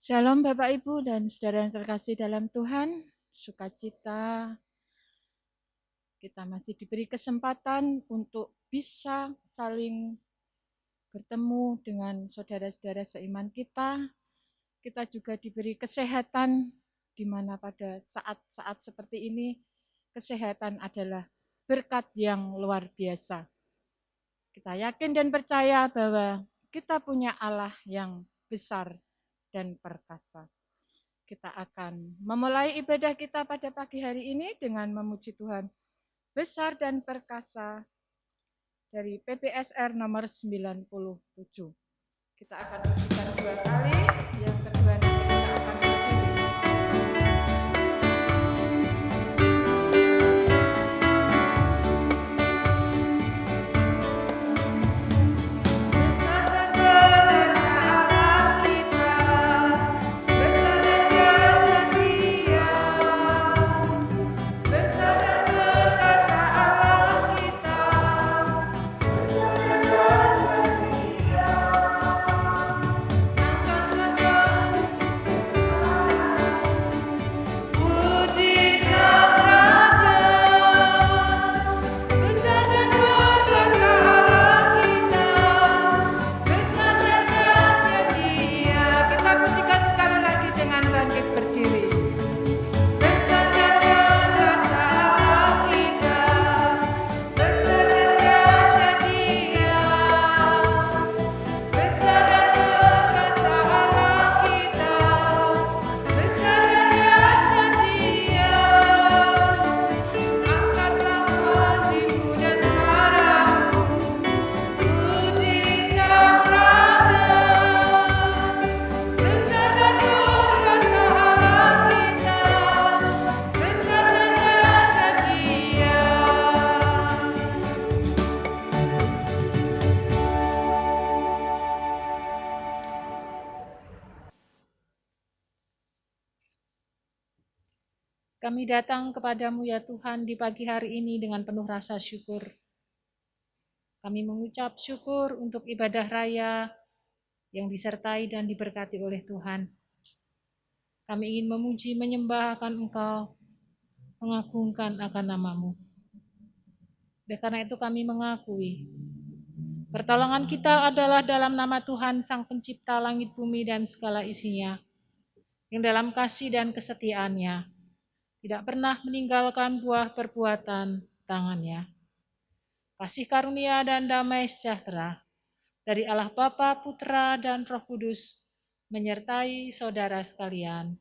Shalom Bapak Ibu dan saudara yang terkasih dalam Tuhan, sukacita kita masih diberi kesempatan untuk bisa saling bertemu dengan saudara-saudara seiman kita. Kita juga diberi kesehatan di mana pada saat-saat seperti ini kesehatan adalah berkat yang luar biasa. Kita yakin dan percaya bahwa kita punya Allah yang besar dan perkasa. Kita akan memulai ibadah kita pada pagi hari ini dengan memuji Tuhan besar dan perkasa dari PPSR nomor 97. Kita akan pujikan 2 kali, yang kedua nanti kita akan berdiri. Kami datang kepadamu ya Tuhan di pagi hari ini dengan penuh rasa syukur. Kami mengucap syukur untuk ibadah raya yang disertai dan diberkati oleh Tuhan. Kami ingin memuji menyembah akan Engkau, mengagungkan akan nama-Mu. Oleh karena itu kami mengakui pertolongan kita adalah dalam nama Tuhan Sang Pencipta langit bumi dan segala isinya, yang dalam kasih dan kesetiaannya tidak pernah meninggalkan buah perbuatan tangannya. Kasih karunia dan damai sejahtera dari Allah Bapa, Putra, dan Roh Kudus menyertai saudara sekalian.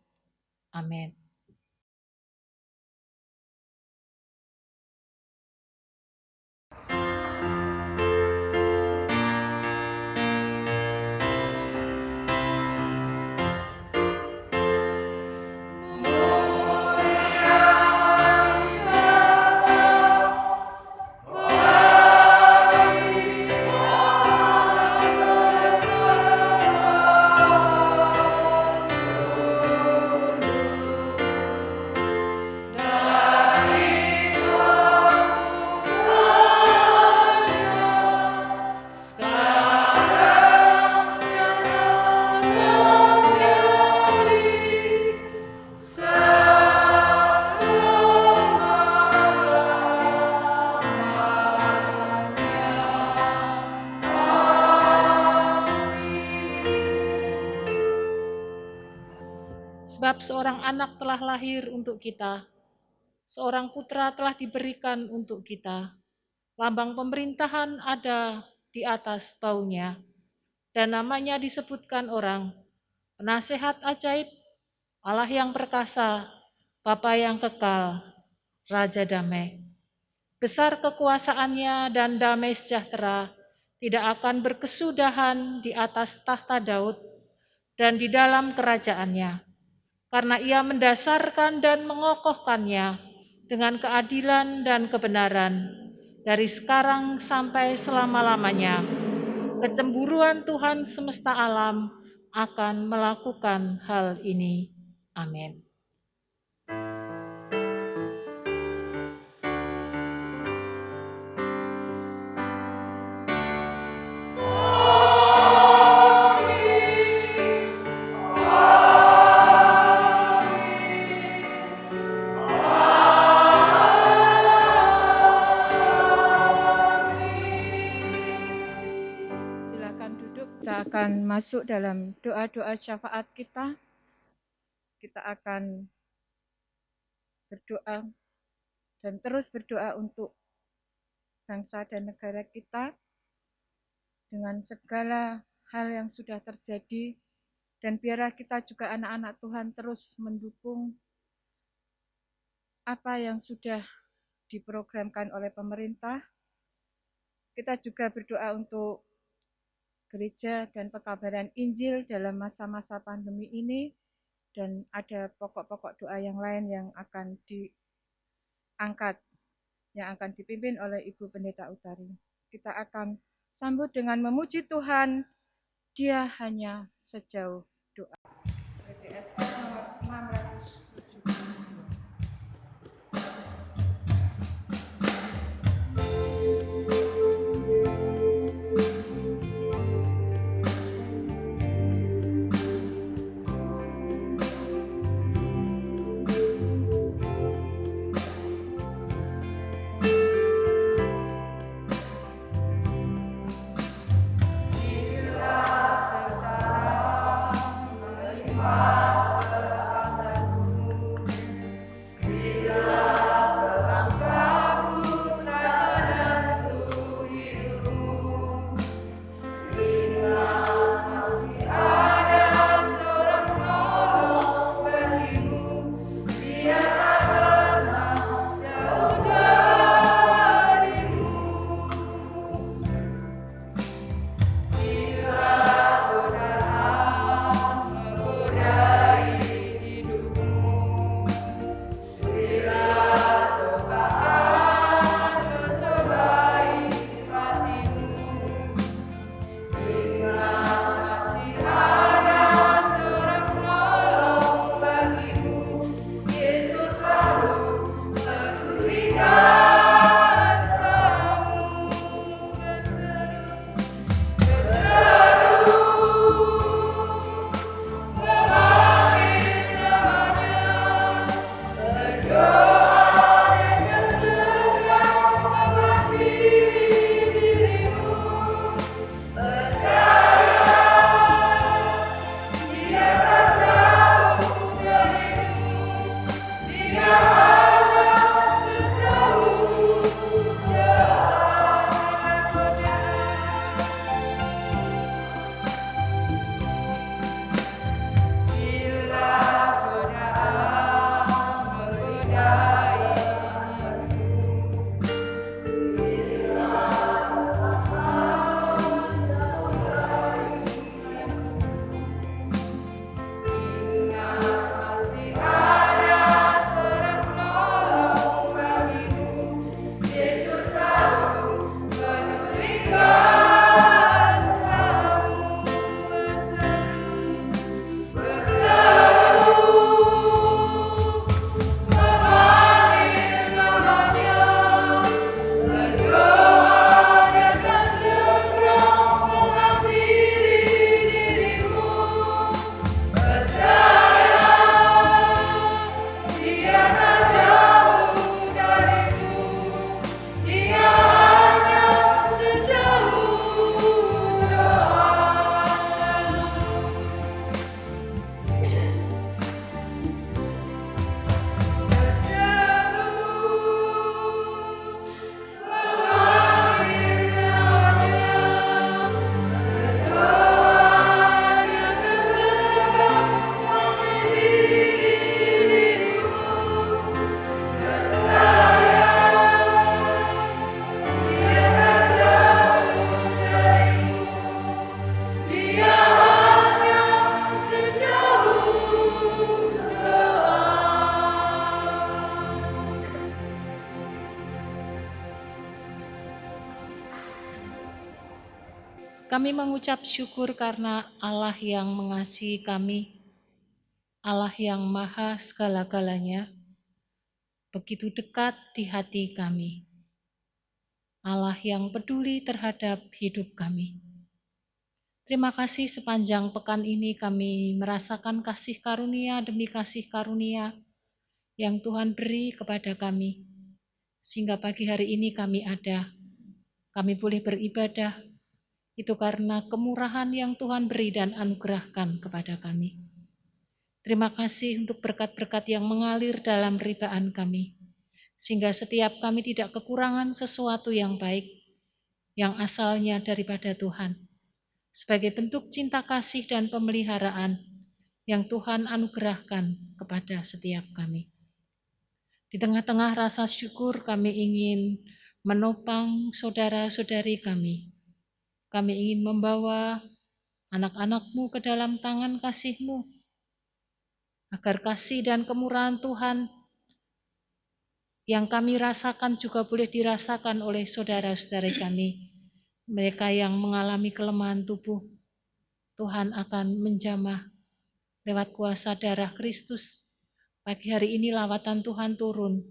Amin. Sebab seorang anak telah lahir untuk kita, seorang putra telah diberikan untuk kita. Lambang pemerintahan ada di atas baunya, dan namanya disebutkan orang, Penasehat ajaib, Allah yang perkasa, Bapa yang kekal, Raja damai. Besar kekuasaannya dan damai sejahtera tidak akan berkesudahan di atas tahta Daud dan di dalam kerajaannya, karena ia mendasarkan dan mengokohkannya dengan keadilan dan kebenaran dari sekarang sampai selama-lamanya. Kecemburuan Tuhan semesta alam akan melakukan hal ini. Amin. masuk dalam doa-doa syafaat kita. Kita akan berdoa dan terus berdoa untuk bangsa dan negara kita dengan segala hal yang sudah terjadi, dan biarlah kita juga anak-anak Tuhan terus mendukung apa yang sudah diprogramkan oleh pemerintah. Kita juga berdoa untuk gereja dan pekabaran Injil dalam masa-masa pandemi ini, dan ada pokok-pokok doa yang lain yang akan diangkat, yang akan dipimpin oleh Ibu Pendeta Utari. Kita akan sambut dengan memuji Tuhan, Dia hanya sejauh doa. PDSK nomor 670. Kami mengucap syukur karena Allah yang mengasihi kami, Allah yang maha segala-galanya, begitu dekat di hati kami. Allah yang peduli terhadap hidup kami. Terima kasih sepanjang pekan ini kami merasakan kasih karunia demi kasih karunia yang Tuhan beri kepada kami. Sehingga pagi hari ini kami ada, kami boleh beribadah, Itu karena kemurahan yang Tuhan beri dan anugerahkan kepada kami. Terima kasih untuk berkat-berkat yang mengalir dalam ribaan kami, sehingga setiap kami tidak kekurangan sesuatu yang baik, yang asalnya daripada Tuhan, sebagai bentuk cinta kasih dan pemeliharaan yang Tuhan anugerahkan kepada setiap kami. Di tengah-tengah rasa syukur kami ingin menopang saudara-saudari kami. Kami ingin membawa anak-anak-Mu ke dalam tangan kasih-Mu, agar kasih dan kemurahan Tuhan yang kami rasakan juga boleh dirasakan oleh saudara-saudari kami. Mereka yang mengalami kelemahan tubuh, Tuhan akan menjamah lewat kuasa darah Kristus. Pagi hari ini lawatan Tuhan turun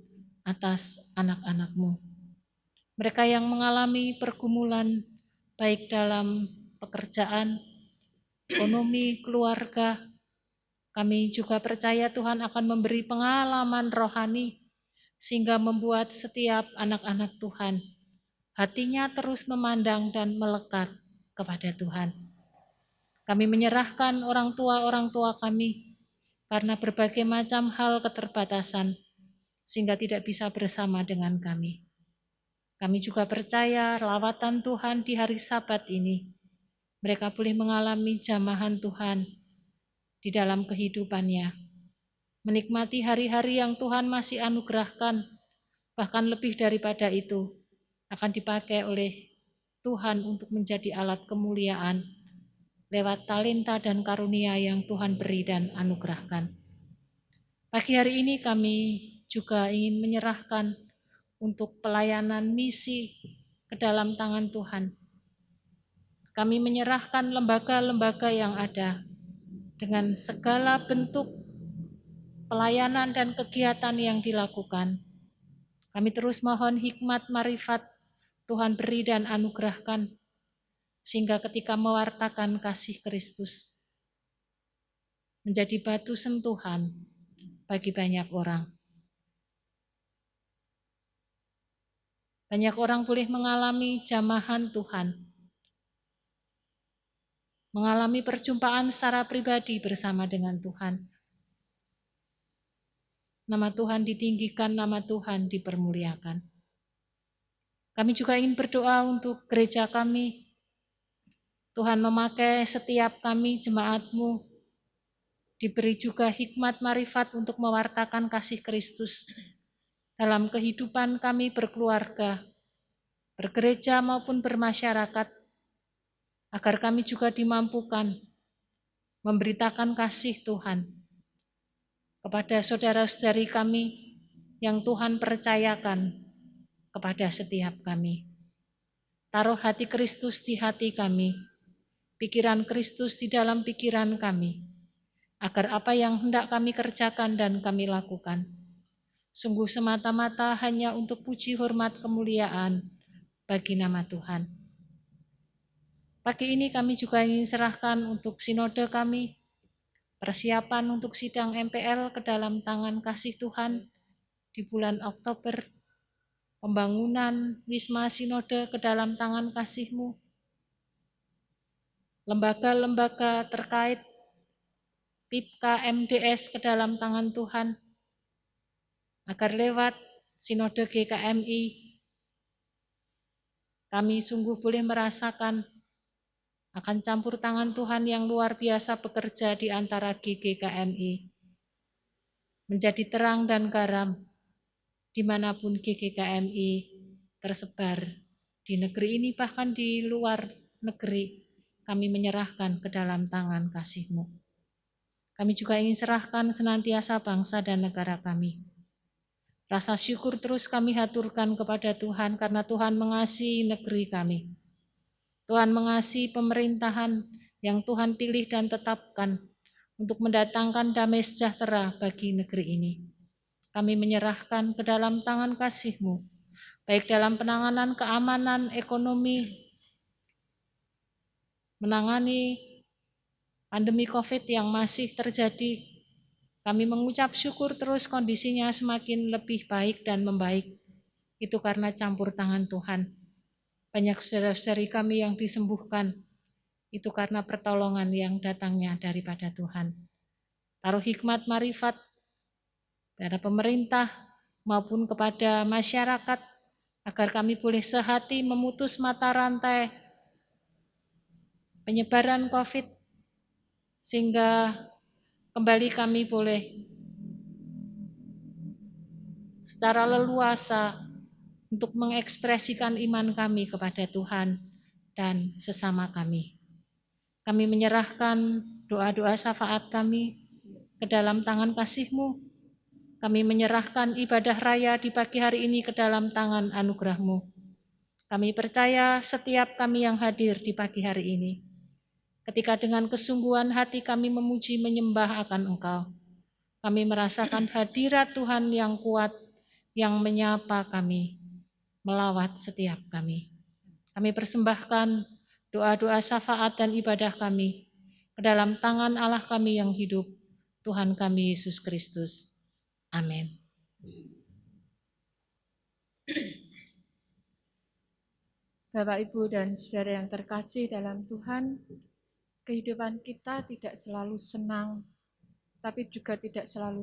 atas anak-anak-Mu. Mereka yang mengalami pergumulan baik dalam pekerjaan, ekonomi, keluarga, kami juga percaya Tuhan akan memberi pengalaman rohani sehingga membuat setiap anak-anak Tuhan hatinya terus memandang dan melekat kepada Tuhan. Kami menyerahkan orang tua kami karena berbagai macam hal keterbatasan sehingga tidak bisa bersama dengan kami. Kami juga percaya lawatan Tuhan di hari Sabat ini, mereka boleh mengalami jamahan Tuhan di dalam kehidupannya, menikmati hari-hari yang Tuhan masih anugerahkan, bahkan lebih daripada itu, akan dipakai oleh Tuhan untuk menjadi alat kemuliaan lewat talenta dan karunia yang Tuhan beri dan anugerahkan. Pagi hari ini kami juga ingin menyerahkan untuk pelayanan misi ke dalam tangan Tuhan. Kami menyerahkan lembaga-lembaga yang ada dengan segala bentuk pelayanan dan kegiatan yang dilakukan. Kami terus mohon hikmat marifat Tuhan beri dan anugerahkan, sehingga ketika mewartakan kasih Kristus, menjadi batu sentuhan bagi banyak orang. Banyak orang boleh mengalami jamahan Tuhan, mengalami perjumpaan secara pribadi bersama dengan Tuhan. Nama Tuhan ditinggikan, nama Tuhan dipermuliakan. Kami juga ingin berdoa untuk gereja kami. Tuhan memakai setiap kami jemaat-Mu, diberi juga hikmat marifat untuk mewartakan kasih Kristus dalam kehidupan kami berkeluarga, bergereja maupun bermasyarakat, agar kami juga dimampukan memberitakan kasih Tuhan kepada saudara-saudari kami yang Tuhan percayakan kepada setiap kami. Taruh hati Kristus di hati kami, pikiran Kristus di dalam pikiran kami, agar apa yang hendak kami kerjakan dan kami lakukan sungguh semata-mata hanya untuk puji hormat kemuliaan bagi nama Tuhan. Pagi ini kami juga ingin serahkan untuk sinode kami, persiapan untuk sidang MPL ke dalam tangan kasih Tuhan di bulan Oktober, pembangunan Wisma Sinode ke dalam tangan kasih-Mu, lembaga-lembaga terkait PIPKA MDS ke dalam tangan Tuhan, agar lewat Sinode GKMI kami sungguh boleh merasakan akan campur tangan Tuhan yang luar biasa bekerja di antara GKMI, menjadi terang dan garam dimanapun GKMI tersebar di negeri ini, bahkan di luar negeri. Kami menyerahkan ke dalam tangan kasih-Mu. Kami juga ingin serahkan senantiasa bangsa dan negara kami. Rasa syukur terus kami haturkan kepada Tuhan karena Tuhan mengasihi negeri kami. Tuhan mengasihi pemerintahan yang Tuhan pilih dan tetapkan untuk mendatangkan damai sejahtera bagi negeri ini. Kami menyerahkan ke dalam tangan kasih-Mu, baik dalam penanganan keamanan ekonomi, menangani pandemi COVID yang masih terjadi. Kami mengucap syukur terus kondisinya semakin lebih baik dan membaik. Itu karena campur tangan Tuhan. Banyak saudara-saudari kami yang disembuhkan, itu karena pertolongan yang datangnya daripada Tuhan. Taruh hikmat marifat pada pemerintah maupun kepada masyarakat, agar kami boleh sehati memutus mata rantai penyebaran COVID, sehingga kembali kami boleh secara leluasa untuk mengekspresikan iman kami kepada Tuhan dan sesama kami. Kami menyerahkan doa-doa syafaat kami ke dalam tangan kasih-Mu. Kami menyerahkan ibadah raya di pagi hari ini ke dalam tangan anugerah-Mu. Kami percaya setiap kami yang hadir di pagi hari ini, ketika dengan kesungguhan hati kami memuji menyembah akan Engkau, kami merasakan hadirat Tuhan yang kuat, yang menyapa kami, melawat setiap kami. Kami persembahkan doa-doa syafaat dan ibadah kami ke dalam tangan Allah kami yang hidup, Tuhan kami Yesus Kristus. Amin. Bapak, Ibu, dan saudara yang terkasih dalam Tuhan, kehidupan kita tidak selalu senang, tapi juga tidak selalu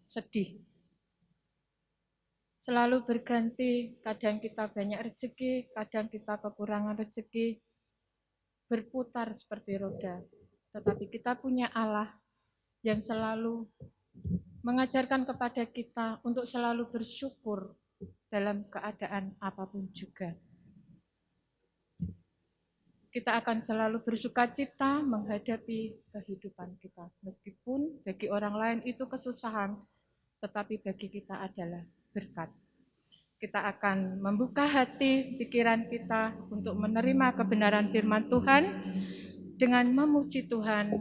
sedih. Selalu berganti, kadang kita banyak rezeki, kadang kita kekurangan rezeki, berputar seperti roda. Tetapi kita punya Allah yang selalu mengajarkan kepada kita untuk selalu bersyukur dalam keadaan apapun juga. Kita akan selalu bersukacita menghadapi kehidupan kita. Meskipun bagi orang lain itu kesusahan, tetapi bagi kita adalah berkat. Kita akan membuka hati, pikiran kita untuk menerima kebenaran firman Tuhan dengan memuji Tuhan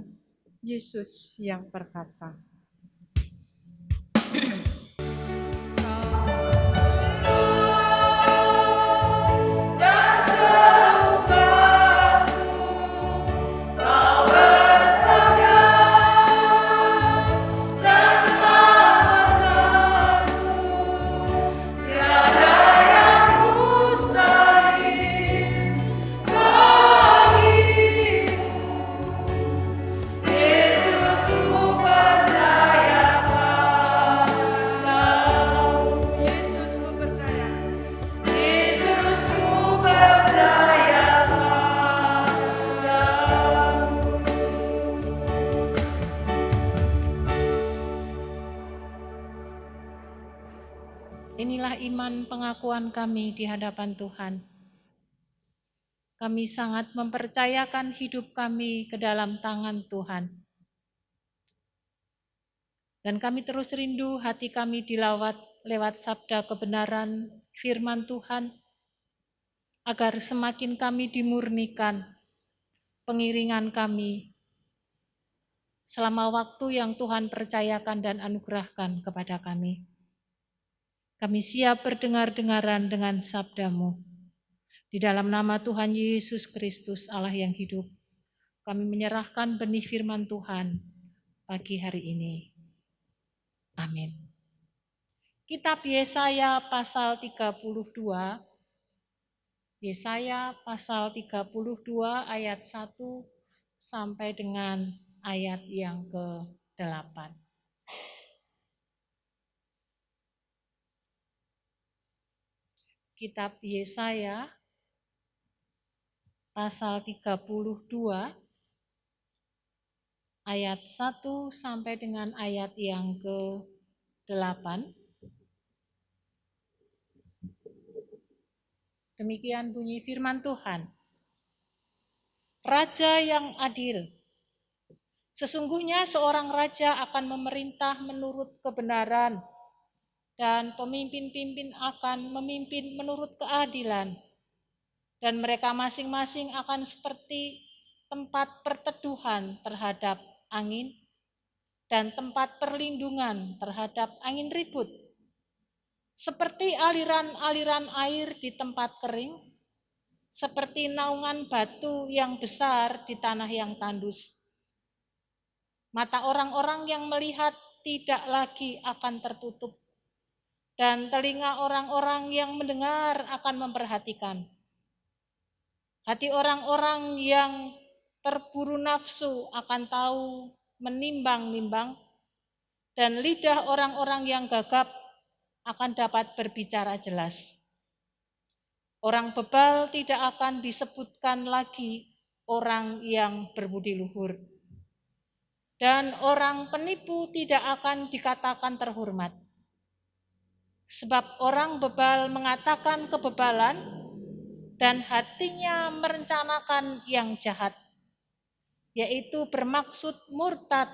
Yesus yang perkasa. Inilah iman pengakuan kami di hadapan Tuhan. Kami sangat mempercayakan hidup kami ke dalam tangan Tuhan. Dan kami terus rindu hati kami dilawat lewat sabda kebenaran firman Tuhan, agar semakin kami dimurnikan pengiringan kami selama waktu yang Tuhan percayakan dan anugerahkan kepada kami. Kami siap berdengar-dengaran dengan sabda-Mu. Di dalam nama Tuhan Yesus Kristus Allah yang hidup, kami menyerahkan benih firman Tuhan pagi hari ini. Amin. Kitab Yesaya pasal 32, Yesaya pasal 32 ayat 1 sampai dengan ayat yang ke-8. Kitab Yesaya pasal 32 ayat 1 sampai dengan ayat yang ke-8. Demikian bunyi firman Tuhan. Raja yang adil. Sesungguhnya seorang raja akan memerintah menurut kebenaran, dan pemimpin-pemimpin akan memimpin menurut keadilan. Dan mereka masing-masing akan seperti tempat perteduhan terhadap angin, dan tempat perlindungan terhadap angin ribut. Seperti aliran-aliran air di tempat kering, seperti naungan batu yang besar di tanah yang tandus. Mata orang-orang yang melihat tidak lagi akan tertutup, dan telinga orang-orang yang mendengar akan memperhatikan. Hati orang-orang yang terburu nafsu akan tahu menimbang-nimbang, dan lidah orang-orang yang gagap akan dapat berbicara jelas. Orang bebal tidak akan disebutkan lagi orang yang berbudi luhur. Dan orang penipu tidak akan dikatakan terhormat. Sebab orang bebal mengatakan kebebalan dan hatinya merencanakan yang jahat, yaitu bermaksud murtad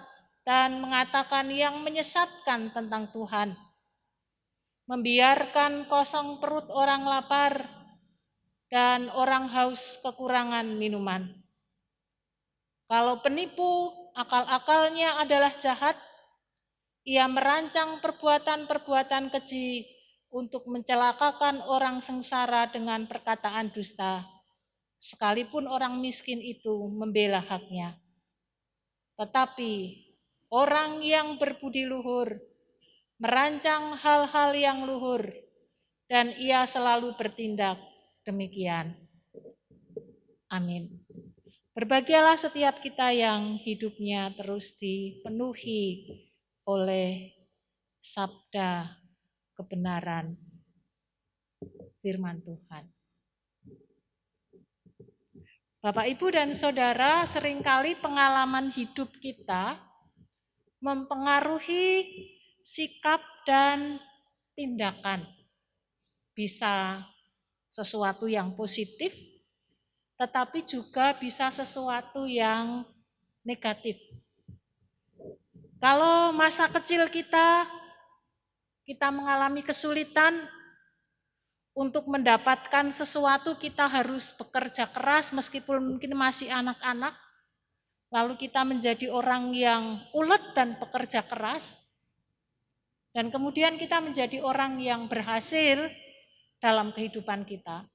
dan mengatakan yang menyesatkan tentang Tuhan. Membiarkan kosong perut orang lapar dan orang haus kekurangan minuman. Kalau penipu, akal-akalnya adalah jahat, ia merancang perbuatan-perbuatan keji untuk mencelakakan orang sengsara dengan perkataan dusta, sekalipun orang miskin itu membela haknya. Tetapi orang yang berbudi luhur merancang hal-hal yang luhur, dan ia selalu bertindak demikian. Amin. Berbahagialah setiap kita yang hidupnya terus dipenuhi oleh sabda kebenaran firman Tuhan. Bapak, Ibu, dan Saudara, seringkali pengalaman hidup kita mempengaruhi sikap dan tindakan. Bisa sesuatu yang positif, tetapi juga bisa sesuatu yang negatif. Kalau masa kecil kita mengalami kesulitan untuk mendapatkan sesuatu, kita harus bekerja keras meskipun mungkin masih anak-anak. Lalu kita menjadi orang yang ulet dan pekerja keras. Dan kemudian kita menjadi orang yang berhasil dalam kehidupan kita.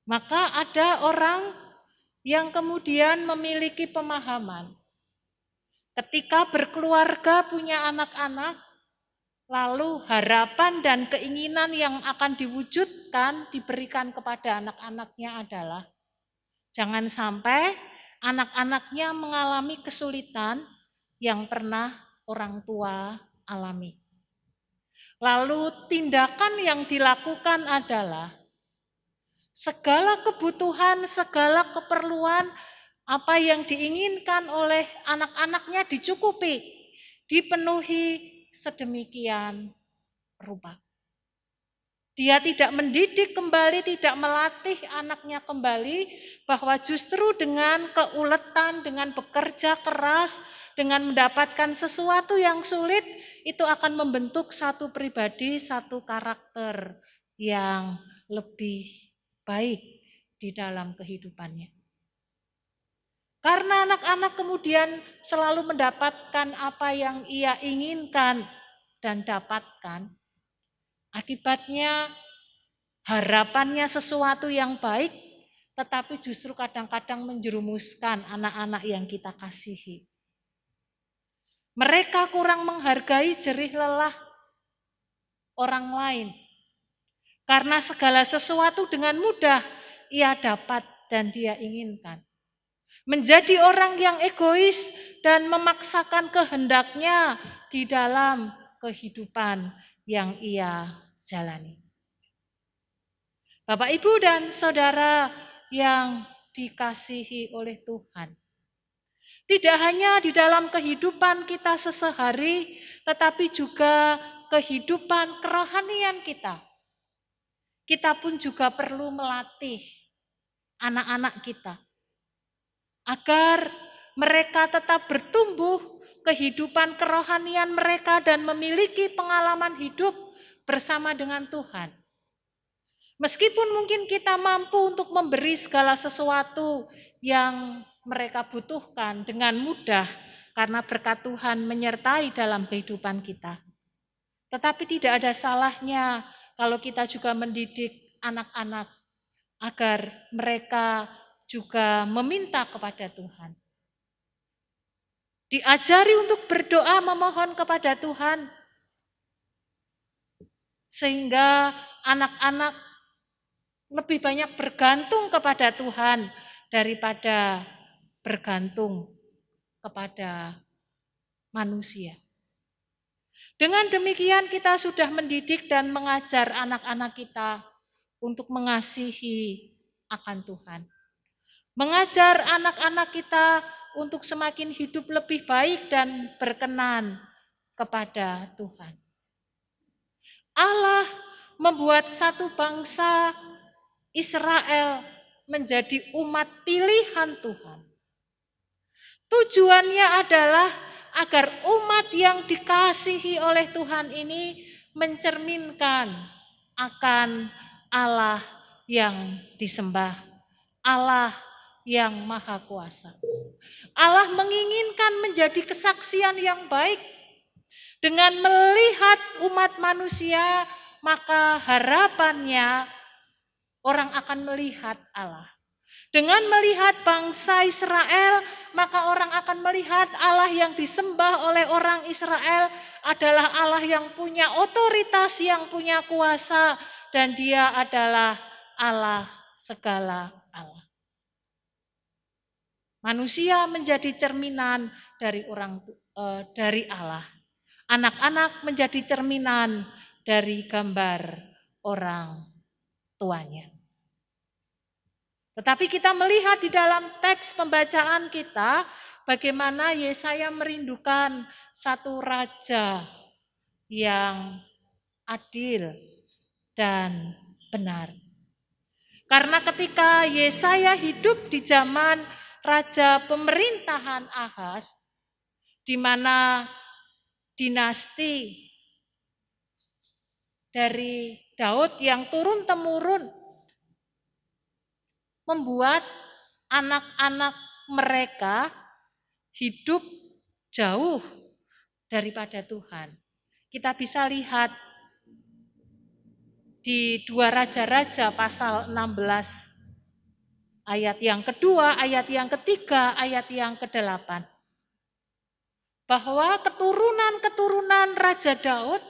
Maka ada orang yang kemudian memiliki pemahaman. Ketika berkeluarga, punya anak-anak, lalu harapan dan keinginan yang akan diwujudkan, diberikan kepada anak-anaknya adalah jangan sampai anak-anaknya mengalami kesulitan yang pernah orang tua alami. Lalu tindakan yang dilakukan adalah segala kebutuhan, segala keperluan, apa yang diinginkan oleh anak-anaknya dicukupi, dipenuhi sedemikian rupa. Dia tidak mendidik kembali, tidak melatih anaknya kembali, bahwa justru dengan keuletan, dengan bekerja keras, dengan mendapatkan sesuatu yang sulit, itu akan membentuk satu pribadi, satu karakter yang lebih baik di dalam kehidupannya. Karena anak-anak kemudian selalu mendapatkan apa yang ia inginkan dan dapatkan, akibatnya harapannya sesuatu yang baik, tetapi justru kadang-kadang menjerumuskan anak-anak yang kita kasihi. Mereka kurang menghargai jerih lelah orang lain. Karena segala sesuatu dengan mudah ia dapat dan dia inginkan. Menjadi orang yang egois dan memaksakan kehendaknya di dalam kehidupan yang ia jalani. Bapak, Ibu, dan Saudara yang dikasihi oleh Tuhan. Tidak hanya di dalam kehidupan kita sehari-hari, tetapi juga kehidupan kerohanian kita. Kita pun juga perlu melatih anak-anak kita agar mereka tetap bertumbuh kehidupan kerohanian mereka dan memiliki pengalaman hidup bersama dengan Tuhan. Meskipun mungkin kita mampu untuk memberi segala sesuatu yang mereka butuhkan dengan mudah karena berkat Tuhan menyertai dalam kehidupan kita. Tetapi tidak ada salahnya kalau kita juga mendidik anak-anak agar mereka juga meminta kepada Tuhan. Diajari untuk berdoa memohon kepada Tuhan. Sehingga anak-anaknya lebih banyak bergantung kepada Tuhan daripada bergantung kepada manusia. Dengan demikian kita sudah mendidik dan mengajar anak-anak kita untuk mengasihi akan Tuhan. Mengajar anak-anak kita untuk semakin hidup lebih baik dan berkenan kepada Tuhan. Allah membuat satu bangsa Israel menjadi umat pilihan Tuhan. Tujuannya adalah agar umat yang dikasihi oleh Tuhan ini mencerminkan akan Allah yang disembah, Allah yang maha kuasa. Allah menginginkan menjadi kesaksian yang baik. Dengan melihat umat manusia, maka harapannya orang akan melihat Allah. Dengan melihat bangsa Israel, maka orang akan melihat Allah yang disembah oleh orang Israel adalah Allah yang punya otoritas, yang punya kuasa, dan Dia adalah Allah segala Allah. Manusia menjadi cerminan dari Allah. Anak-anak menjadi cerminan dari gambar orang tuanya. Tetapi kita melihat di dalam teks pembacaan kita bagaimana Yesaya merindukan satu raja yang adil dan benar. Karena ketika Yesaya hidup di zaman raja pemerintahan Ahaz, di mana dinasti dari Daud yang turun-temurun membuat anak-anak mereka hidup jauh daripada Tuhan. Kita bisa lihat di 2 Raja-Raja pasal 16 ayat yang kedua, ayat yang ketiga, ayat yang ke-8. Bahwa keturunan-keturunan Raja Daud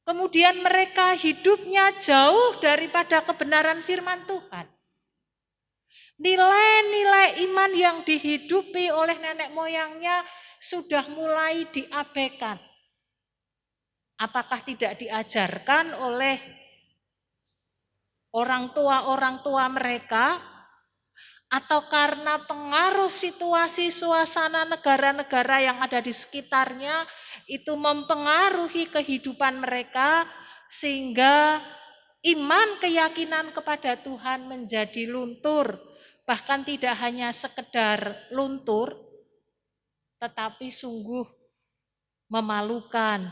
kemudian mereka hidupnya jauh daripada kebenaran firman Tuhan. Nilai-nilai iman yang dihidupi oleh nenek moyangnya sudah mulai diabaikan. Apakah tidak diajarkan oleh orang tua mereka, atau karena pengaruh situasi suasana negara-negara yang ada di sekitarnya itu mempengaruhi kehidupan mereka sehingga iman keyakinan kepada Tuhan menjadi luntur, bahkan tidak hanya sekedar luntur tetapi sungguh memalukan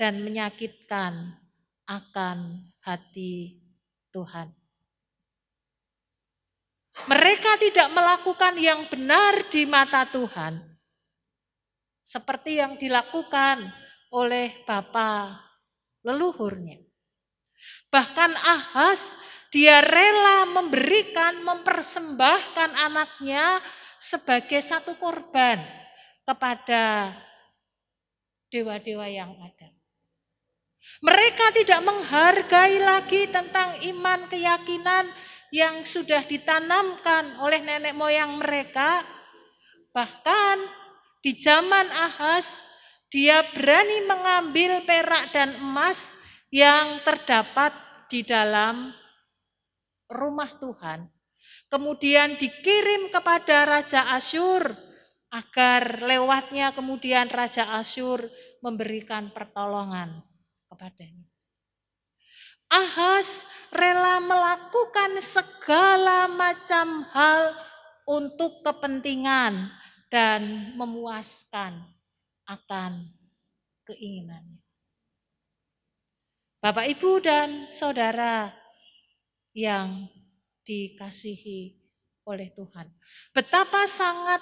dan menyakitkan akan hati Tuhan. Mereka tidak melakukan yang benar di mata Tuhan, seperti yang dilakukan oleh bapa leluhurnya. Bahkan Ahaz, dia rela mempersembahkan anaknya sebagai satu korban kepada dewa-dewa yang ada. Mereka tidak menghargai lagi tentang iman keyakinan yang sudah ditanamkan oleh nenek moyang mereka. Bahkan di zaman Ahaz, dia berani mengambil perak dan emas yang terdapat di dalam rumah Tuhan. Kemudian dikirim kepada Raja Asyur agar lewatnya kemudian Raja Asyur memberikan pertolongan kepadanya. Ahaz rela melakukan segala macam hal untuk kepentingan dan memuaskan akan keinginannya. Bapak, Ibu, dan Saudara yang dikasihi oleh Tuhan, betapa sangat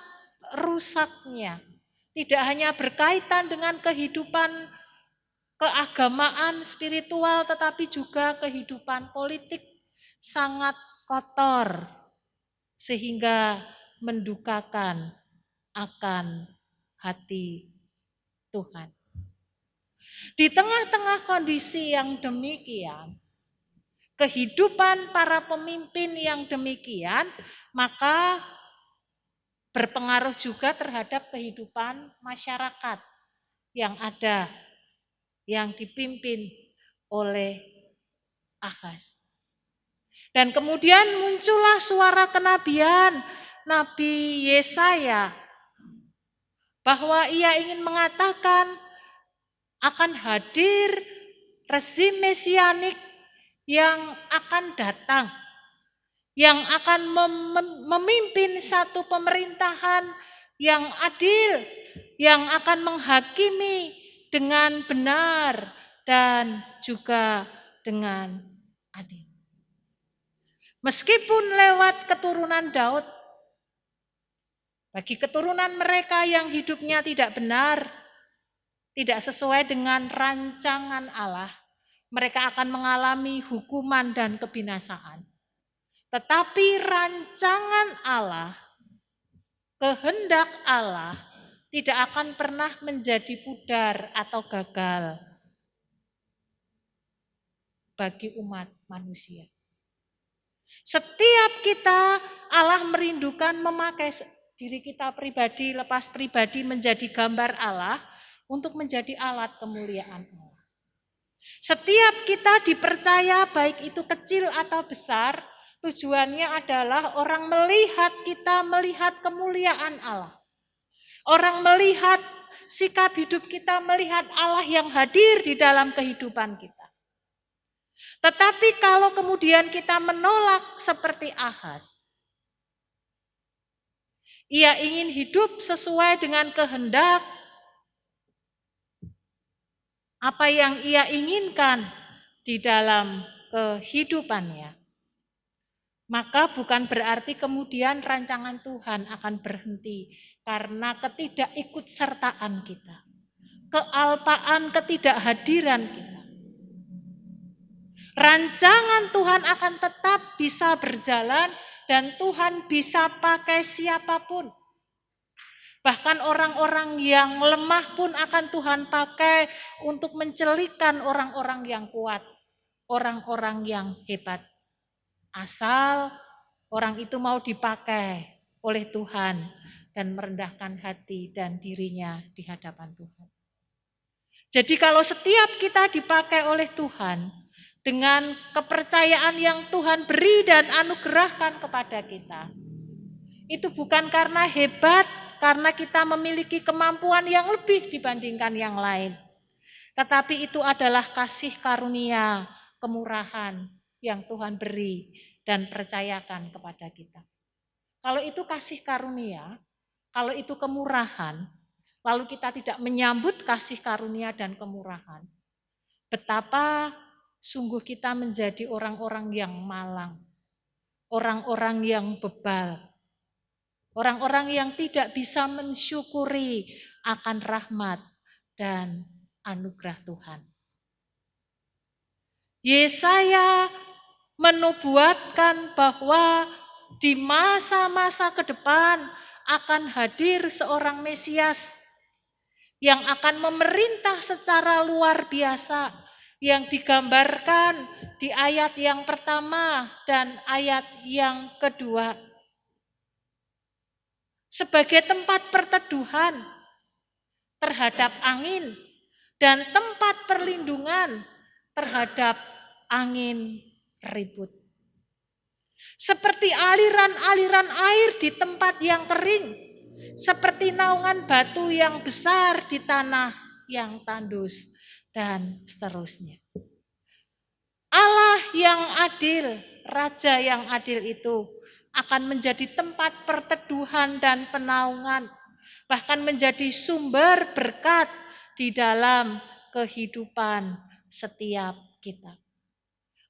rusaknya, tidak hanya berkaitan dengan kehidupan keagamaan spiritual, tetapi juga kehidupan politik sangat kotor, sehingga mendukakan akan hati Tuhan. Di tengah-tengah kondisi yang demikian, kehidupan para pemimpin yang demikian, maka berpengaruh juga terhadap kehidupan masyarakat yang ada, yang dipimpin oleh Ahaz. Dan kemudian muncullah suara kenabian Nabi Yesaya bahwa ia ingin mengatakan akan hadir rezim mesianik yang akan datang, yang akan memimpin satu pemerintahan yang adil, yang akan menghakimi dengan benar dan juga dengan adil. Meskipun lewat keturunan Daud, bagi keturunan mereka yang hidupnya tidak benar, tidak sesuai dengan rancangan Allah, mereka akan mengalami hukuman dan kebinasaan. Tetapi rancangan Allah, kehendak Allah tidak akan pernah menjadi pudar atau gagal bagi umat manusia. Setiap kita, Allah merindukan memakai diri kita pribadi, lepas pribadi menjadi gambar Allah untuk menjadi alat kemuliaan Allah. Setiap kita dipercaya baik itu kecil atau besar, tujuannya adalah orang melihat kita melihat kemuliaan Allah. Orang melihat sikap hidup kita, melihat Allah yang hadir di dalam kehidupan kita. Tetapi kalau kemudian kita menolak seperti Ahaz, ia ingin hidup sesuai dengan kehendak apa yang ia inginkan di dalam kehidupannya, maka bukan berarti kemudian rancangan Tuhan akan berhenti karena ketidakikutsertaan kita, kealpaan ketidakhadiran kita. Rancangan Tuhan akan tetap bisa berjalan dan Tuhan bisa pakai siapapun. Bahkan orang-orang yang lemah pun akan Tuhan pakai untuk mencelikan orang-orang yang kuat, orang-orang yang hebat. Asal orang itu mau dipakai oleh Tuhan dan merendahkan hati dan dirinya di hadapan Tuhan. Jadi kalau setiap kita dipakai oleh Tuhan, dengan kepercayaan yang Tuhan beri dan anugerahkan kepada kita, itu bukan karena hebat, karena kita memiliki kemampuan yang lebih dibandingkan yang lain. Tetapi itu adalah kasih karunia, kemurahan yang Tuhan beri dan percayakan kepada kita. Kalau itu kasih karunia, kalau itu kemurahan, lalu kita tidak menyambut kasih karunia dan kemurahan, betapa sungguh kita menjadi orang-orang yang malang, orang-orang yang bebal, orang-orang yang tidak bisa mensyukuri akan rahmat dan anugerah Tuhan. Yesaya menubuatkan bahwa di masa-masa ke depan akan hadir seorang Mesias yang akan memerintah secara luar biasa, yang digambarkan di ayat yang pertama dan ayat yang kedua. Sebagai tempat perteduhan terhadap angin dan tempat perlindungan terhadap angin ribut. Seperti aliran-aliran air di tempat yang kering, seperti naungan batu yang besar di tanah yang tandus, dan seterusnya. Allah yang adil, Raja yang adil itu akan menjadi tempat perteduhan dan penaungan, bahkan menjadi sumber berkat di dalam kehidupan setiap kita.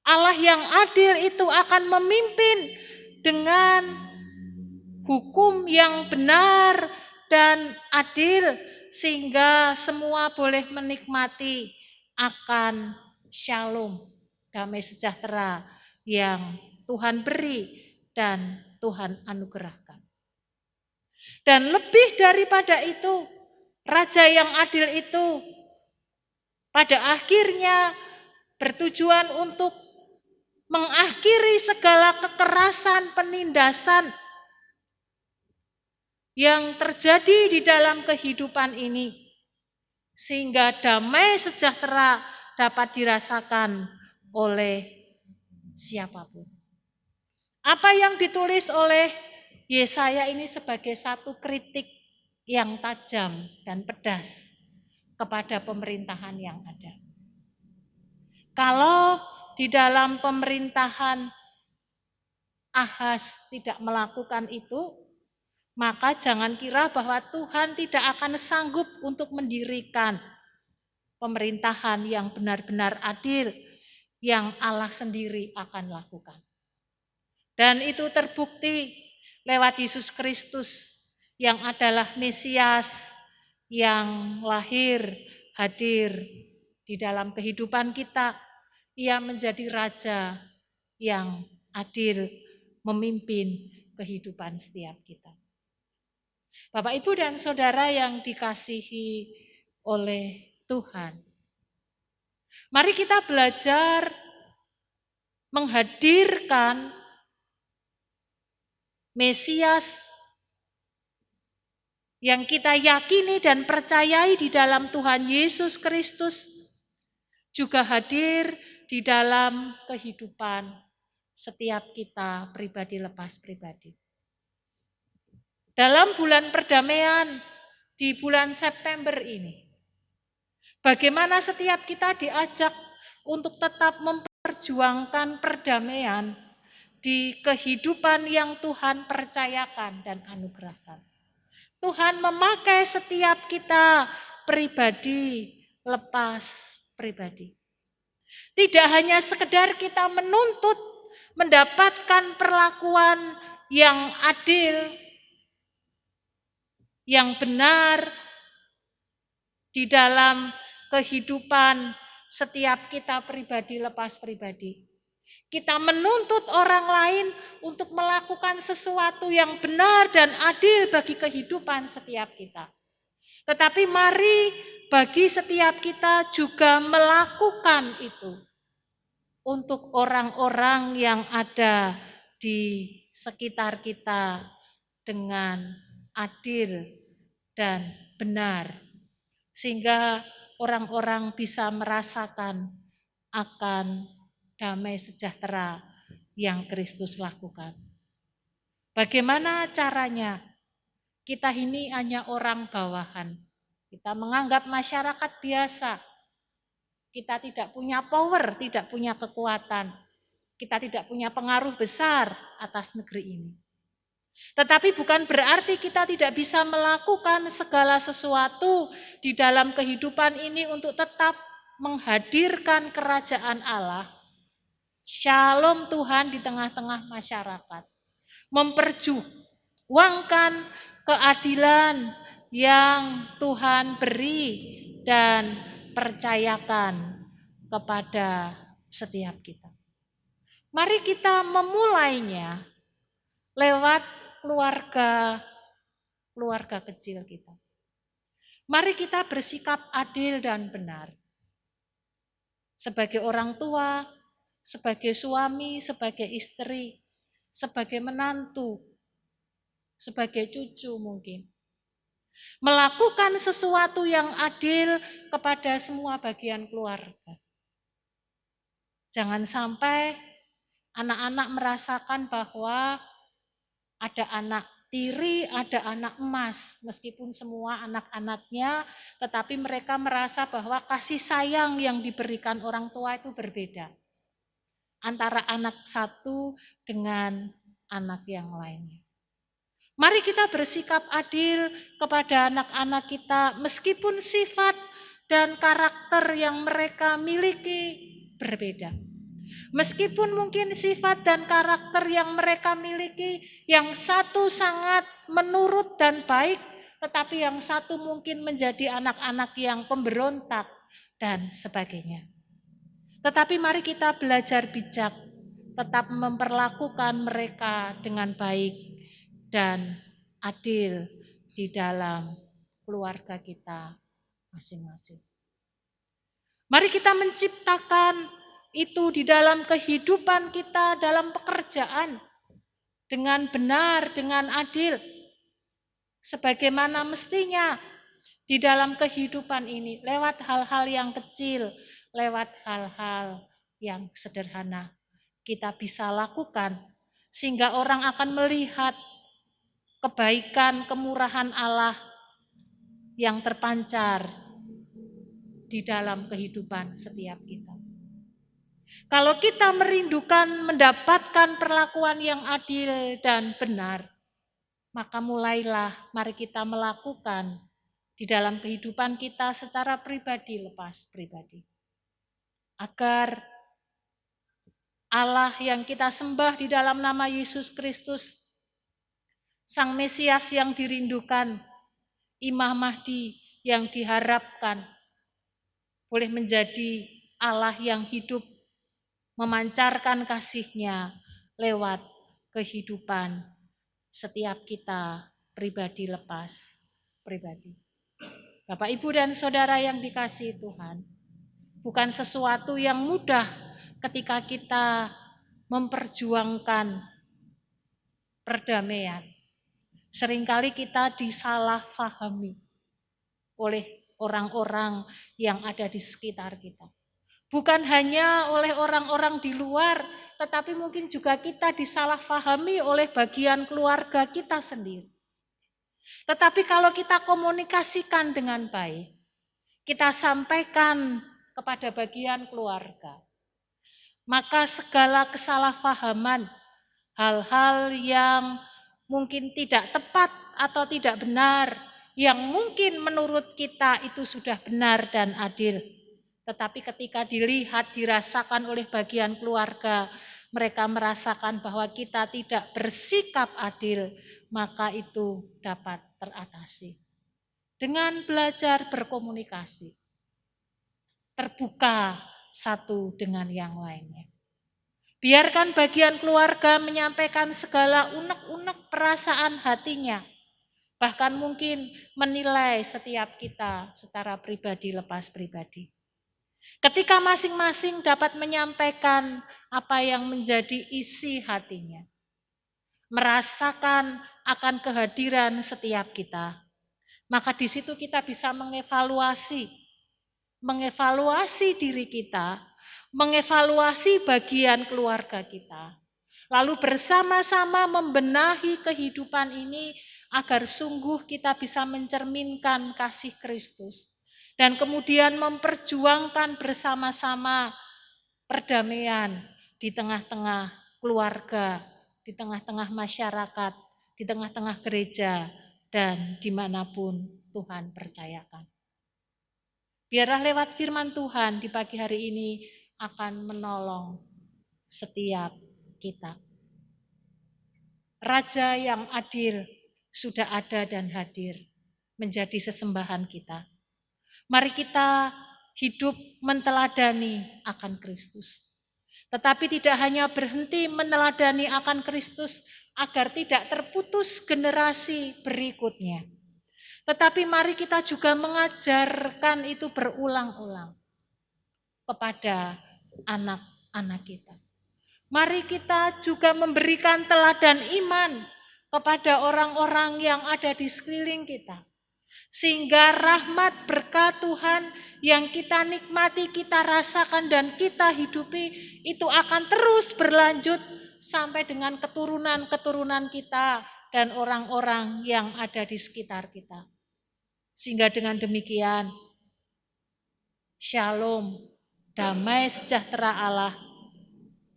Allah yang adil itu akan memimpin dengan hukum yang benar dan adil, sehingga semua boleh menikmati akan shalom, damai sejahtera yang Tuhan beri dan Tuhan anugerahkan. Dan lebih daripada itu, Raja yang adil itu pada akhirnya bertujuan untuk mengakhiri segala kekerasan, penindasan yang terjadi di dalam kehidupan ini, sehingga damai sejahtera dapat dirasakan oleh siapapun. Apa yang ditulis oleh Yesaya ini sebagai satu kritik yang tajam dan pedas kepada pemerintahan yang ada. Kalau di dalam pemerintahan Ahaz tidak melakukan itu, maka jangan kira bahwa Tuhan tidak akan sanggup untuk mendirikan pemerintahan yang benar-benar adil yang Allah sendiri akan lakukan. Dan itu terbukti lewat Yesus Kristus yang adalah Mesias yang lahir, hadir di dalam kehidupan kita. Ia menjadi raja yang adil, memimpin kehidupan setiap kita. Bapak, Ibu, dan Saudara yang dikasihi oleh Tuhan, mari kita belajar menghadirkan Mesias yang kita yakini dan percayai di dalam Tuhan Yesus Kristus juga hadir di dalam kehidupan setiap kita pribadi lepas pribadi. Dalam bulan perdamaian di bulan September ini, bagaimana setiap kita diajak untuk tetap memperjuangkan perdamaian di kehidupan yang Tuhan percayakan dan anugerahkan. Tuhan memakai setiap kita pribadi lepas pribadi. Tidak hanya sekedar kita menuntut mendapatkan perlakuan yang adil, yang benar di dalam kehidupan setiap kita pribadi lepas pribadi. Kita menuntut orang lain untuk melakukan sesuatu yang benar dan adil bagi kehidupan setiap kita. Tetapi mari bagi setiap kita juga melakukan itu untuk orang-orang yang ada di sekitar kita dengan adil dan benar, sehingga orang-orang bisa merasakan akan damai sejahtera yang Kristus lakukan. Bagaimana caranya? Kita ini hanya orang bawahan. Kita menganggap masyarakat biasa. Kita tidak punya power, tidak punya kekuatan. Kita tidak punya pengaruh besar atas negeri ini. Tetapi bukan berarti kita tidak bisa melakukan segala sesuatu di dalam kehidupan ini untuk tetap menghadirkan kerajaan Allah. Shalom Tuhan di tengah-tengah masyarakat. Memperjuangkan keadilan yang Tuhan beri dan percayakan kepada setiap kita. Mari kita memulainya lewat keluarga kecil kita. Mari kita bersikap adil dan benar. Sebagai orang tua, sebagai suami, sebagai istri, sebagai menantu, sebagai cucu mungkin. Melakukan sesuatu yang adil kepada semua bagian keluarga. Jangan sampai anak-anak merasakan bahwa ada anak tiri, ada anak emas. Meskipun semua anak-anaknya, tetapi mereka merasa bahwa kasih sayang yang diberikan orang tua itu berbeda. Antara anak satu dengan anak yang lainnya. Mari kita bersikap adil kepada anak-anak kita meskipun sifat dan karakter yang mereka miliki berbeda. Meskipun mungkin sifat dan karakter yang mereka miliki, yang satu sangat menurut dan baik, tetapi yang satu mungkin menjadi anak-anak yang pemberontak dan sebagainya. Tetapi mari kita belajar bijak, tetap memperlakukan mereka dengan baik dan adil di dalam keluarga kita masing-masing. Mari kita menciptakan itu di dalam kehidupan kita, dalam pekerjaan, dengan benar, dengan adil, sebagaimana mestinya di dalam kehidupan ini, lewat hal-hal yang kecil, lewat hal-hal yang sederhana, kita bisa lakukan, sehingga orang akan melihat kebaikan, kemurahan Allah yang terpancar di dalam kehidupan setiap kita. Kalau kita merindukan mendapatkan perlakuan yang adil dan benar, maka mulailah mari kita melakukan di dalam kehidupan kita secara pribadi lepas pribadi. Agar Allah yang kita sembah di dalam nama Yesus Kristus, Sang Mesias yang dirindukan, Imam Mahdi yang diharapkan, boleh menjadi Allah yang hidup, memancarkan kasih-Nya lewat kehidupan setiap kita pribadi lepas pribadi. Bapak, Ibu, dan Saudara yang dikasihi Tuhan, bukan sesuatu yang mudah ketika kita memperjuangkan perdamaian. Seringkali kita disalahfahami oleh orang-orang yang ada di sekitar kita. Bukan hanya oleh orang-orang di luar, tetapi mungkin juga kita disalahfahami oleh bagian keluarga kita sendiri. Tetapi kalau kita komunikasikan dengan baik, kita sampaikan kepada bagian keluarga, maka segala kesalahpahaman, hal-hal yang mungkin tidak tepat atau tidak benar, yang mungkin menurut kita itu sudah benar dan adil, tetapi ketika dilihat, dirasakan oleh bagian keluarga, mereka merasakan bahwa kita tidak bersikap adil, maka itu dapat teratasi. Dengan belajar berkomunikasi, terbuka satu dengan yang lainnya. Biarkan bagian keluarga menyampaikan segala unek-unek perasaan hatinya, bahkan mungkin menilai setiap kita secara pribadi lepas pribadi. Ketika masing-masing dapat menyampaikan apa yang menjadi isi hatinya, merasakan akan kehadiran setiap kita, maka di situ kita bisa mengevaluasi diri kita, mengevaluasi bagian keluarga kita, lalu bersama-sama membenahi kehidupan ini agar sungguh kita bisa mencerminkan kasih Kristus dan kemudian memperjuangkan bersama-sama perdamaian di tengah-tengah keluarga, di tengah-tengah masyarakat, di tengah-tengah gereja, dan dimanapun Tuhan percayakan. Biarlah lewat firman Tuhan di pagi hari ini akan menolong setiap kita. Raja yang adil sudah ada dan hadir menjadi sesembahan kita. Mari kita hidup menteladani akan Kristus. Tetapi tidak hanya berhenti meneladani akan Kristus agar tidak terputus generasi berikutnya. Tetapi mari kita juga mengajarkan itu berulang-ulang kepada anak-anak kita. Mari kita juga memberikan teladan iman kepada orang-orang yang ada di sekeliling kita. Sehingga rahmat berkat Tuhan yang kita nikmati, kita rasakan dan kita hidupi itu akan terus berlanjut sampai dengan keturunan-keturunan kita dan orang-orang yang ada di sekitar kita. Sehingga dengan demikian, shalom, damai sejahtera Allah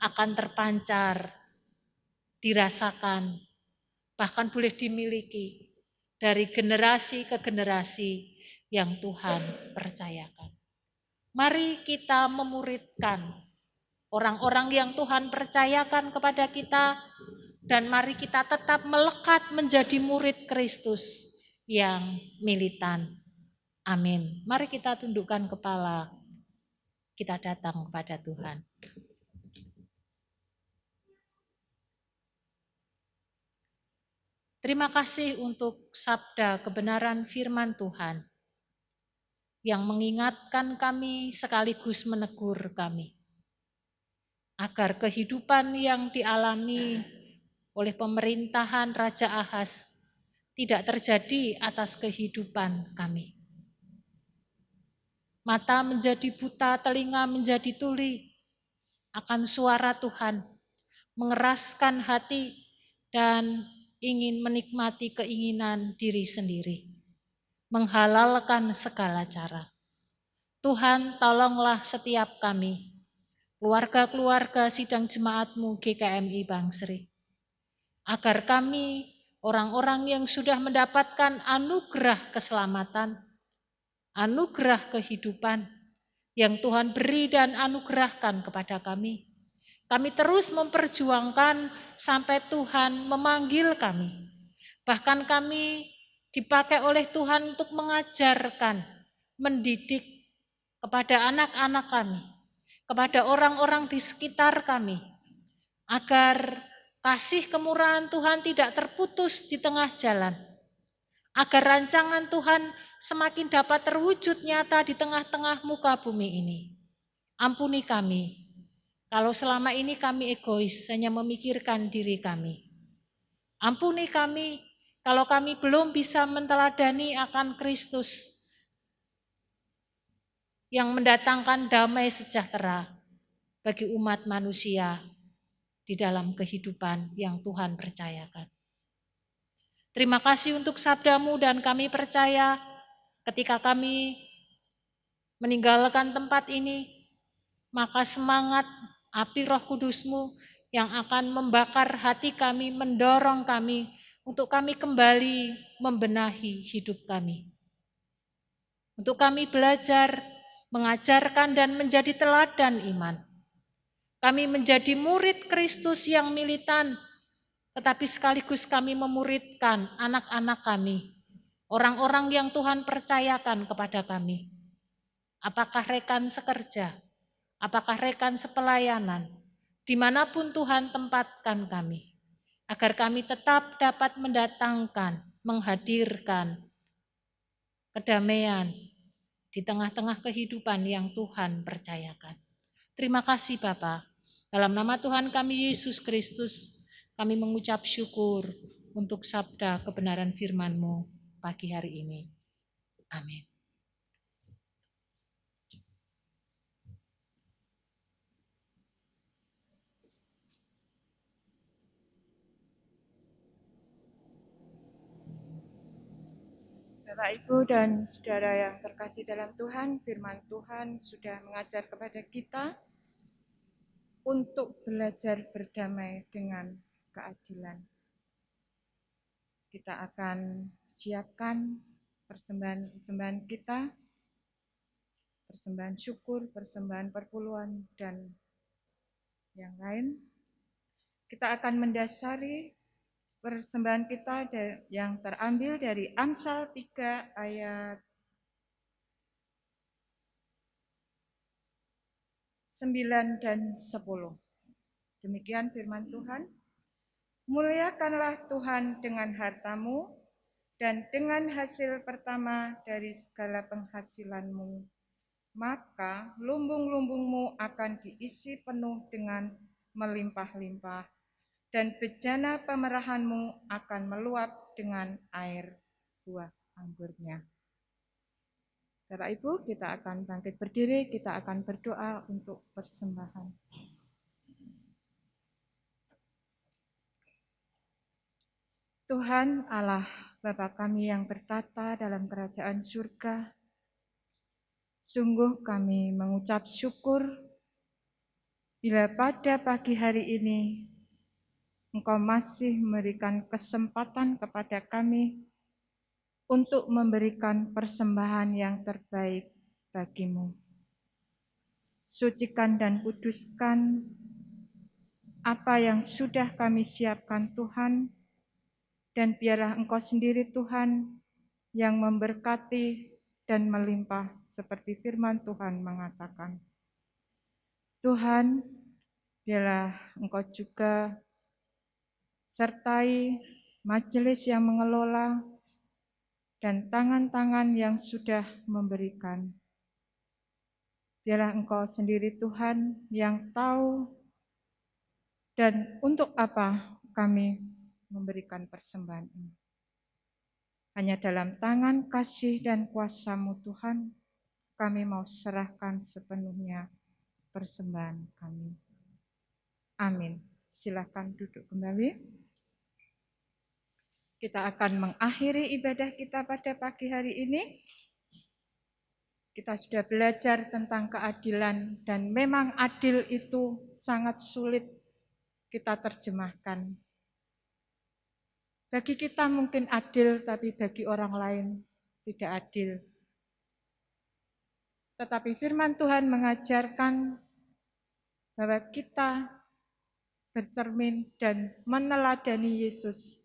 akan terpancar, dirasakan, bahkan boleh dimiliki dari generasi ke generasi yang Tuhan percayakan. Mari kita memuridkan orang-orang yang Tuhan percayakan kepada kita, dan mari kita tetap melekat menjadi murid Kristus yang militan. Amin. Mari kita tundukkan kepala, kita datang kepada Tuhan. Terima kasih untuk sabda kebenaran firman Tuhan yang mengingatkan kami sekaligus menegur kami. agar kehidupan yang dialami oleh pemerintahan Raja Ahaz tidak terjadi atas kehidupan kami. Mata menjadi buta, telinga menjadi tuli akan suara Tuhan, mengeraskan hati dan ingin menikmati keinginan diri sendiri, menghalalkan segala cara. Tuhan, tolonglah setiap kami, keluarga-keluarga sidang jemaat-Mu GKMI Bangsri, agar kami, orang-orang yang sudah mendapatkan anugerah keselamatan, anugerah kehidupan yang Tuhan beri dan anugerahkan kepada kami, kami terus memperjuangkan sampai Tuhan memanggil kami. Bahkan kami dipakai oleh Tuhan untuk mengajarkan, mendidik kepada anak-anak kami, kepada orang-orang di sekitar kami, agar kasih kemurahan Tuhan tidak terputus di tengah jalan, agar rancangan Tuhan semakin dapat terwujud nyata di tengah-tengah muka bumi ini. Ampuni kami, kalau selama ini kami egois, hanya memikirkan diri kami. Ampuni kami, kalau kami belum bisa menteladani akan Kristus yang mendatangkan damai sejahtera bagi umat manusia di dalam kehidupan yang Tuhan percayakan. Terima kasih untuk sabda-Mu dan kami percaya ketika kami meninggalkan tempat ini, maka semangat api Roh Kudus-Mu yang akan membakar hati kami, mendorong kami untuk kami kembali membenahi hidup kami. Untuk kami belajar, mengajarkan dan menjadi teladan iman. Kami menjadi murid Kristus yang militan, tetapi sekaligus kami memuridkan anak-anak kami, orang-orang yang Tuhan percayakan kepada kami. Apakah rekan sekerja, apakah rekan sepelayanan, dimanapun Tuhan tempatkan kami, agar kami tetap dapat mendatangkan, menghadirkan kedamaian di tengah-tengah kehidupan yang Tuhan percayakan. Terima kasih Bapa. Dalam nama Tuhan kami Yesus Kristus, kami mengucap syukur untuk sabda kebenaran firman-Mu pagi hari ini. Amin. Bapak, Ibu, dan saudara yang terkasih dalam Tuhan, firman Tuhan sudah mengajar kepada kita untuk belajar berdamai dengan keadilan. Kita akan siapkan persembahan kita, persembahan syukur, persembahan perpuluhan, dan yang lain. Kita akan mendasari persembahan kita yang terambil dari Amsal 3 ayat 9 dan 10. Demikian firman Tuhan. Muliakanlah Tuhan dengan hartamu dan dengan hasil pertama dari segala penghasilanmu. Maka lumbung-lumbungmu akan diisi penuh dengan melimpah-limpah, dan bejana pemerahanmu akan meluap dengan air buah anggurnya. Bapak Ibu, kita akan bangkit berdiri, kita akan berdoa untuk persembahan. Tuhan Allah Bapa kami yang bertata dalam kerajaan surga, sungguh kami mengucap syukur bila pada pagi hari ini Engkau masih memberikan kesempatan kepada kami untuk memberikan persembahan yang terbaik bagimu. Sucikan dan kuduskan apa yang sudah kami siapkan Tuhan, dan biarlah Engkau sendiri Tuhan yang memberkati dan melimpah seperti firman Tuhan mengatakan. Tuhan, biarlah Engkau juga sertai majelis yang mengelola dan tangan-tangan yang sudah memberikan. Biarlah Engkau sendiri Tuhan yang tahu Dan untuk apa kami memberikan persembahan ini? Hanya dalam tangan kasih dan kuasa-Mu Tuhan, kami mau serahkan sepenuhnya persembahan kami. Amin. Silakan duduk kembali. Kita akan mengakhiri ibadah kita pada pagi hari ini. Kita sudah belajar tentang keadilan dan memang adil itu sangat sulit kita terjemahkan. Bagi kita mungkin adil, tapi bagi orang lain tidak adil. Tetapi firman Tuhan mengajarkan bahwa kita bercermin dan meneladani Yesus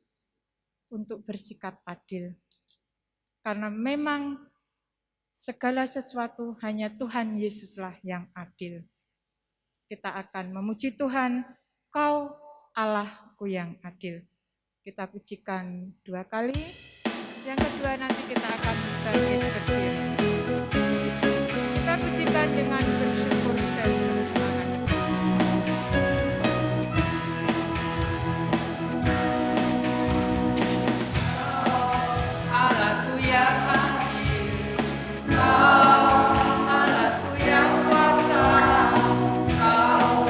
untuk bersikap adil. Karena memang segala sesuatu hanya Tuhan Yesuslah yang adil. Kita akan memuji Tuhan, Kau Allahku yang adil. Kita pujikan 2 kali, yang kedua nanti kita akan bangkit berdiri. Kita pujikan dengan bersyukur dan bersemangat. Allahku yang adil, Kau Allahku yang kuasa, Kau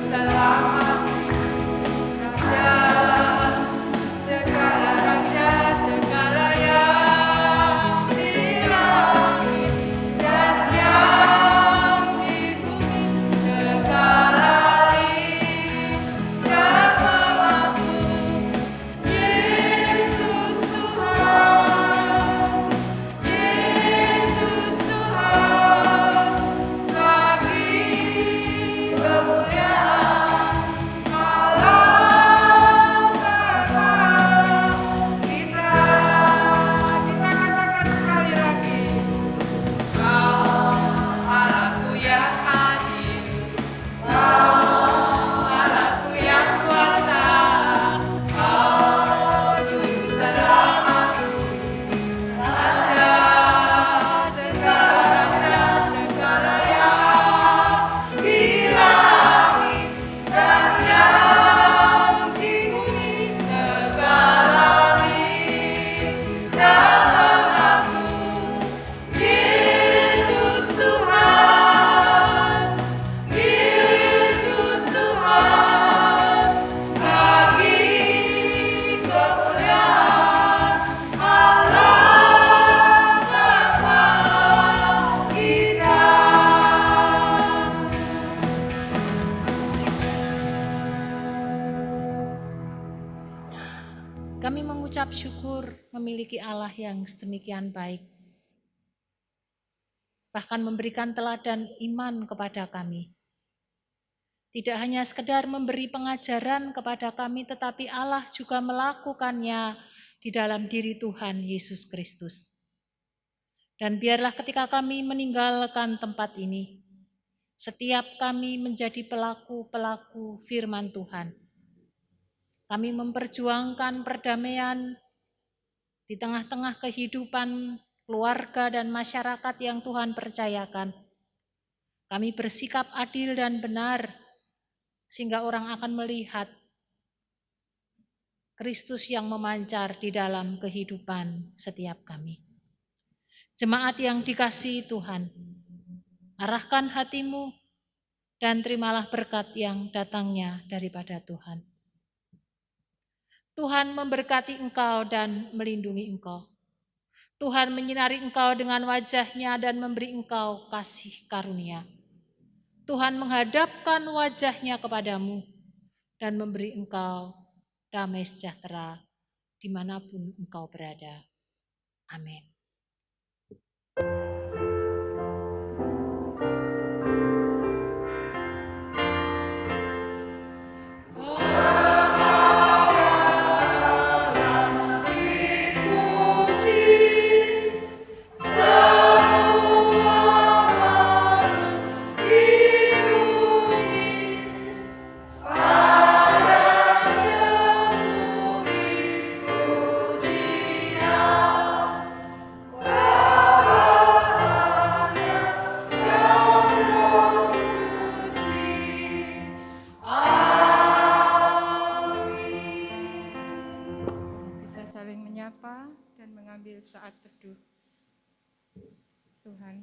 selamat raja. Segala raja, segala yang di langit dan yang di bumi, segala lidah mengaku Yesus Tuhan, Yesus Tuhan. Bagi kemuliaan Allah Bapa kita. Kita katakan sekali lagi, Kau Allahku yang adil, Kau Allahku yang kuasa, Kau juru selamatku, Raja segala raja, segala yang di langit dan yang di bumi, segala lidah mengaku Yesus Tuhan, Yesus Tuhan. Bagi kemuliaan Allah Bapa kita. Kami mengucap syukur memiliki Allah yang sedemikian baik, bahkan memberikan teladan iman kepada kami. Tidak hanya sekedar memberi pengajaran kepada kami, tetapi Allah juga melakukannya di dalam diri Tuhan Yesus Kristus. Dan biarlah ketika kami meninggalkan tempat ini, setiap kami menjadi pelaku-pelaku firman Tuhan. Kami memperjuangkan perdamaian di tengah-tengah kehidupan keluarga dan masyarakat yang Tuhan percayakan. Kami bersikap adil dan benar, sehingga orang akan melihat Kristus yang memancar di dalam kehidupan setiap kami. Jemaat yang dikasihi Tuhan, arahkan hatimu dan terimalah berkat yang datangnya daripada Tuhan. Tuhan memberkati engkau dan melindungi engkau. Tuhan menyinari engkau dengan wajah-Nya dan memberi engkau kasih karunia. Tuhan menghadapkan wajah-Nya kepadamu dan memberi engkau damai sejahtera dimanapun engkau berada. Amin. berdoa dan mengambil saat teduh. Tuhan